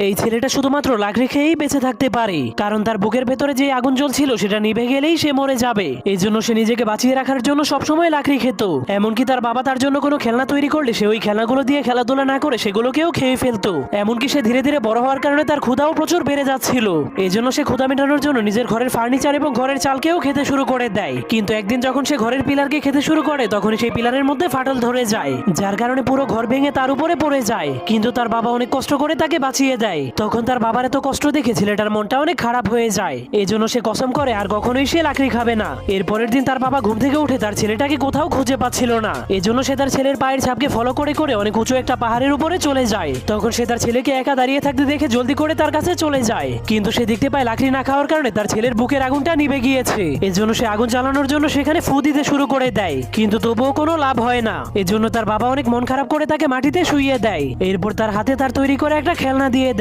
এই ছেলেটা শুধুমাত্র লাকড়ি খেয়েই বেঁচে থাকতে পারে, কারণ তার বুকের ভেতরে যে আগুন জ্বলছিল সেটা নিভে গেলেই সে মরে যাবে। এই জন্য সে নিজেকে বাঁচিয়ে রাখার জন্য সবসময় লাকড়ি খেত। এমনকি তার বাবা তার জন্য কোনো খেলনা তৈরি করলে সে ওই খেলনাগুলো দিয়ে খেলাধুলা না করে সেগুলোকেও খেয়ে ফেলতো। এমনকি সে ধীরে ধীরে বড় হওয়ার কারণে তার ক্ষুধাও প্রচুর বেড়ে যাচ্ছিল। এই জন্য সে ক্ষুধা মেটানোর জন্য নিজের ঘরের ফার্নিচার এবং ঘরের চালকেও খেতে শুরু করে দেয়। কিন্তু একদিন যখন সে ঘরের পিলারকে খেতে শুরু করে তখন সেই পিলারের মধ্যে ফাটল ধরে যায়, যার কারণে পুরো ঘর ভেঙে তার উপরে পড়ে যায়। কিন্তু তার বাবা অনেক কষ্ট করে তাকে বাঁচিয়ে দেয়। তখন তার বাবার এত কষ্ট দেখে ছেলেটার মনটা অনেক খারাপ হয়ে যায়। এই জন্য সে কসম করে আর কখনোই সে লাকড়ি খাবে না। এর পরের দিন তার বাবা ঘুম থেকে উঠে তার ছেলেটাকে কোথাও খুঁজে পাচ্ছিল না। এজন্য সে তার ছেলের পায়ের ছাপকে ফলো করে করে অনেক উঁচু একটা পাহাড়ের উপরে চলে যায়। তখন সে তার ছেলেকে একা দাঁড়িয়ে থাকতে দেখে জলদি করে তার কাছে চলে যায়। কিন্তু সে দেখতে পায় লাকড়ি না খাওয়ার কারণে তার ছেলের বুকের আগুনটা নিভে গিয়েছে। এজন্য সে আগুন জ্বালানোর জন্য সেখানে ফু দিতে শুরু করে দেয়, কিন্তু তবুও কোনো লাভ হয় না। এজন্য তার বাবা অনেক মন খারাপ করে তাকে মাটিতে শুইয়ে দেয়। এরপর তার হাতে তার তৈরি করে একটা খেলনা দিয়ে দেয়।